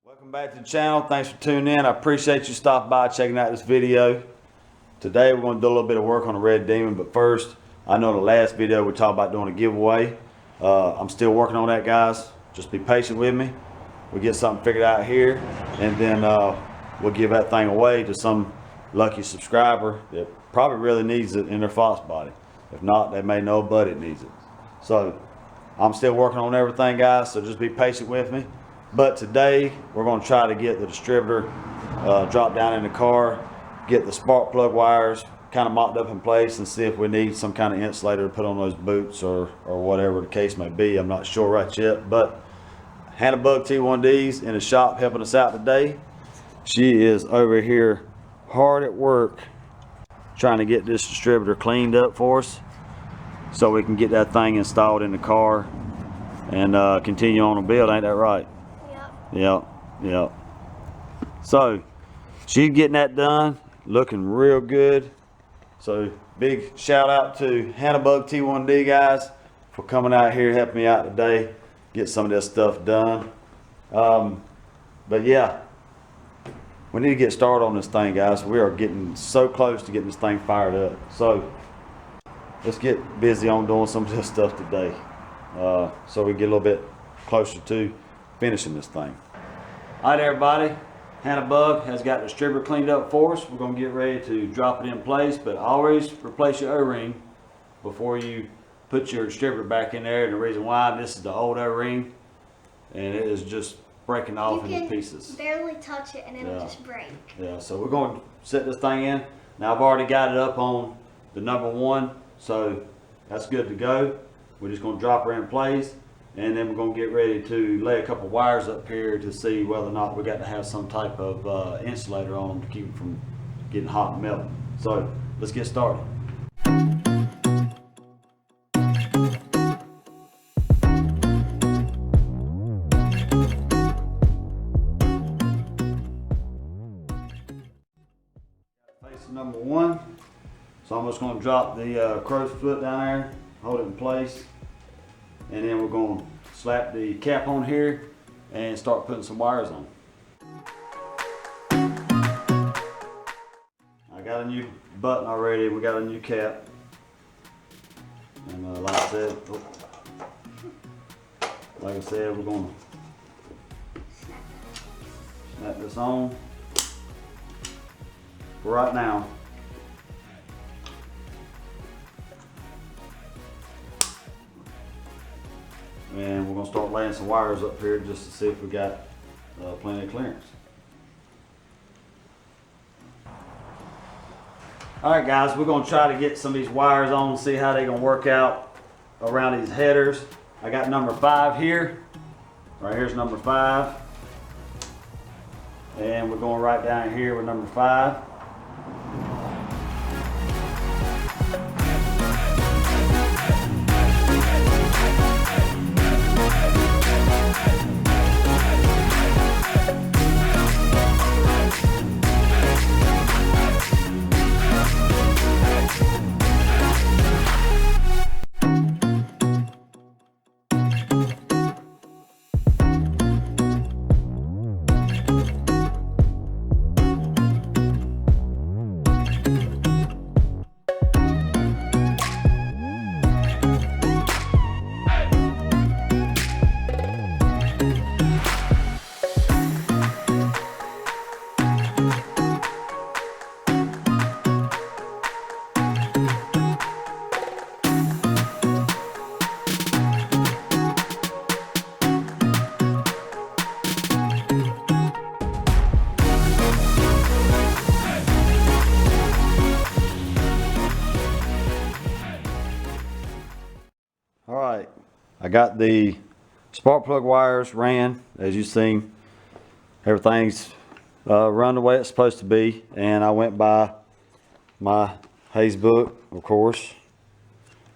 Welcome back to the channel. Thanks for tuning in. I appreciate you stopping by, checking out this video. Today we're going to do a little bit of work on the Red Demon, but first, I know the last video we talked about doing a giveaway. I'm still working on that, guys. Just be patient with me. We'll get something figured out here, and then we'll give that thing away to some lucky subscriber that probably really needs it in their fox body. If not, they may know but it needs it. So I'm still working on everything, guys, so just be patient with me. But today we're going to try to get the distributor dropped down in the car, get the spark plug wires kind of mocked up in place, and see if we need some kind of insulator to put on those boots or whatever the case may be. I'm not sure right yet, but Hannah Bug T1D's in the shop helping us out today. She is over here hard at work trying to get this distributor cleaned up for us so we can get that thing installed in the car and continue on the build. Ain't that right? Yep. So she's getting that done, looking real good. So big shout out to Hannah Bug T1D, guys, for coming out here helping me out today, get some of this stuff done. But yeah, we need to get started on this thing, guys. We are getting so close to getting this thing fired up. So let's get busy on doing some of this stuff today, so we get a little bit closer to finishing this thing. All right, everybody, Hannah Bug has got the distributor cleaned up for us. We're going to get ready to drop it in place, but always replace your O-ring before you put your distributor back in there. And the reason why, this is the old O-ring and it is just breaking off into pieces. You can barely touch it and it'll just break. Yeah, so we're going to set this thing in. Now I've already got it up on the #1, so that's good to go. We're just going to drop her in place, and then we're going to get ready to lay a couple wires up here to see whether or not we got to have some type of insulator on them to keep them from getting hot and melting. So let's get started. Face #1. So I'm just going to drop the crow's foot down there, hold it in place, and then we're going to slap the cap on here and start putting some wires on. I got a new button already, we got a new cap, and like I said, we're going to snap this on for right now. And we're going to start laying some wires up here just to see if we got plenty of clearance. Alright, guys, we're going to try to get some of these wires on and see how they're going to work out around these headers. I got #5 here. Right here's #5. And we're going right down here with #5. Alright, I got the spark plug wires ran, as you've seen. Everything's run the way it's supposed to be, and I went by my Hayes book, of course.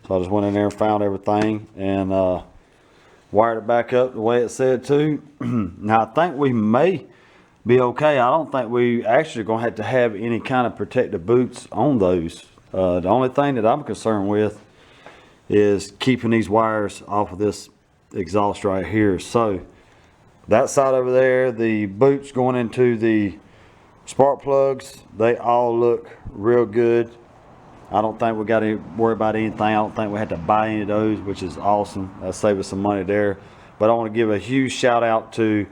So I just went in there and found everything and wired it back up the way it said to. Now I think we may be okay. I don't think we actually are going to have any kind of protective boots on those. The only thing that I'm concerned with is keeping these wires off of this exhaust right here. So that side over there, the boots going into the spark plugs, they all look real good. I don't think we got to worry about anything. I don't think we had to buy any of those, which is awesome. That'll save us some money there. But I want to give a huge shout out to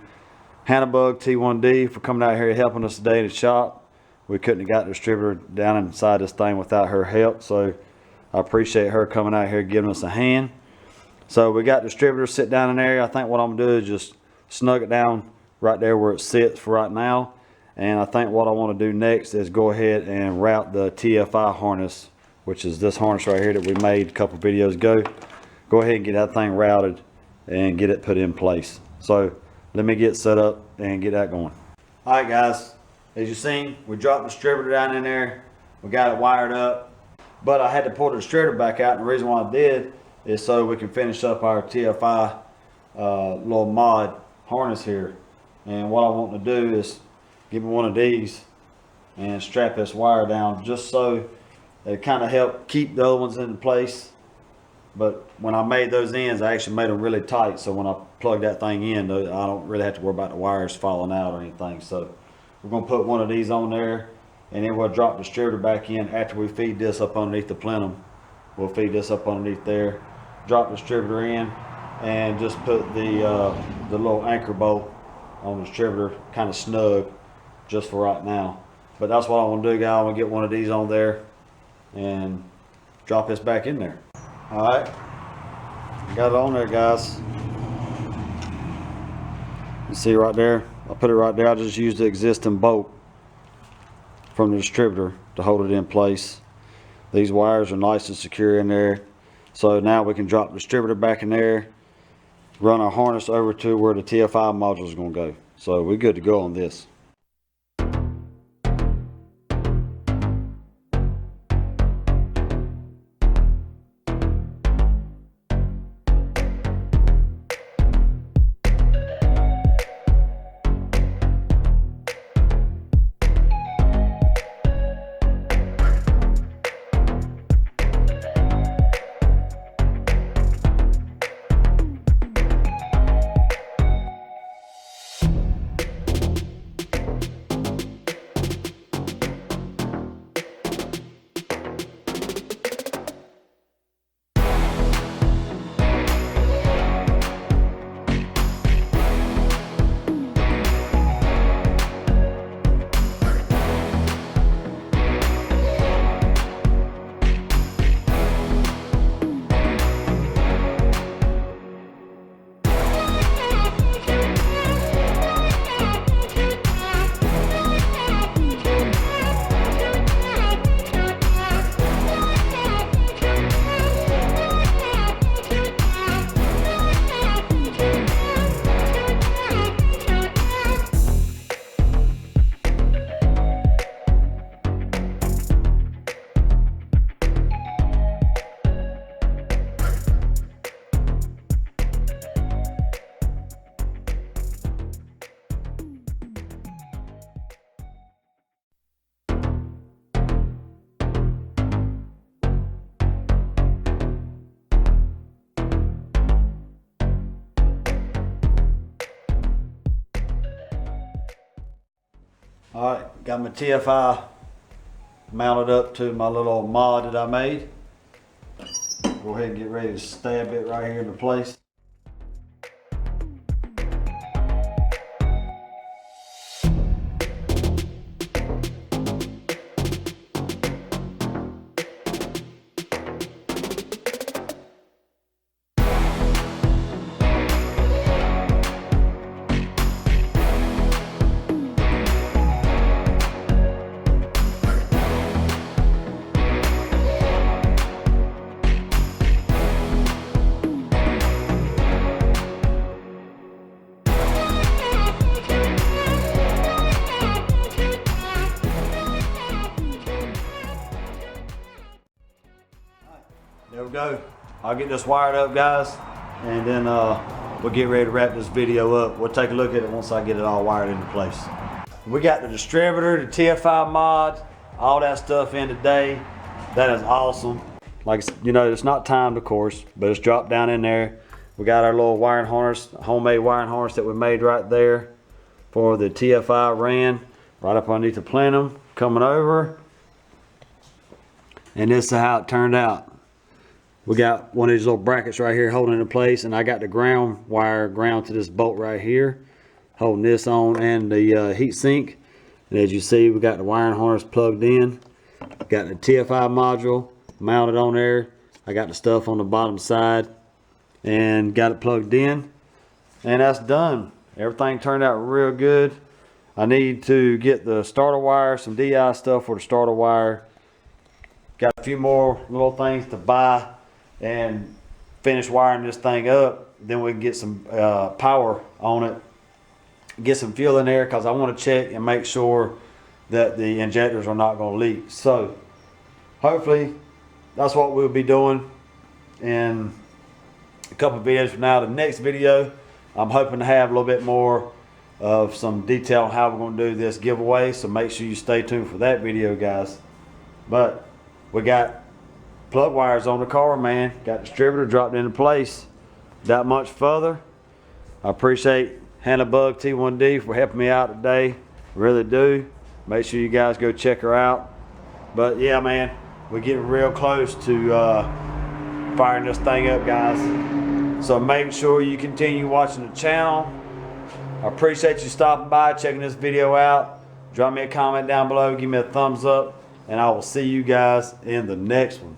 Hannibug T1D for coming out here helping us today in the shop. We couldn't have got the distributor down inside this thing without her help, so I appreciate her coming out here giving us a hand. So we got the distributor sit down in there. I think what I'm gonna do is just snug it down right there where it sits for right now. And I think what I want to do next is go ahead and route the TFI harness, which is this harness right here that we made a couple videos ago. Go ahead and get that thing routed and get it put in place. So let me get set up and get that going. All right, guys, as you seen, we dropped the distributor down in there. We got it wired up, but I had to pull the distributor back out. And the reason why I did is so we can finish up our TFI little mod harness here. And what I want to do is give me one of these and strap this wire down just so it kind of help keep the other ones in place. But when I made those ends, I actually made them really tight, so when I plug that thing in, I don't really have to worry about the wires falling out or anything. So we're going to put one of these on there, and then we'll drop the distributor back in after we feed this up underneath the plenum. We'll feed this up underneath there, drop the distributor in, and just put the little anchor bolt on the distributor kind of snug just for right now. But that's what I want to do, guys. I want to get one of these on there and drop this back in there. All right, got it on there, guys. You see right there, I put it right there. I just used the existing bolt from the distributor to hold it in place. These wires are nice and secure in there. So now we can drop the distributor back in there, run our harness over to where the TFI module is going to go. So we're good to go on this. All right, got my TFI mounted up to my little mod that I made. Go ahead and get ready to stab it right here into place. There we go. I'll get this wired up, guys, and then we'll get ready to wrap this video up. We'll take a look at it once I get it all wired into place. We got the distributor, the TFI mod, all that stuff in today. That is awesome. Like, you know, it's not timed, of course, but it's dropped down in there. We got our little wiring harness, homemade wiring harness that we made right there for the TFI ran right up underneath the plenum coming over. And this is how it turned out. We got one of these little brackets right here holding it in place, and I got the ground wire ground to this bolt right here, holding this on, and the heat sink. And as you see, we got the wiring harness plugged in. Got the TFI module mounted on there. I got the stuff on the bottom side and got it plugged in, and that's done. Everything turned out real good. I need to get the starter wire, some DI stuff for the starter wire. Got a few more little things to buy and finish wiring this thing up. Then we can get some power on it, get some fuel in there, because I want to check and make sure that the injectors are not going to leak. So hopefully that's what we'll be doing in a couple of videos from now. The next video, I'm hoping to have a little bit more of some detail on how we're going to do this giveaway, so make sure you stay tuned for that video, guys. But we got plug wires on the car, man. Got distributor dropped into place. That much further. I appreciate Hannah Bug T1D for helping me out today. Really do. Make sure you guys go check her out. But yeah, man, we're getting real close to firing this thing up, guys. So make sure you continue watching the channel. I appreciate you stopping by, checking this video out. Drop me a comment down below, give me a thumbs up, and I will see you guys in the next one.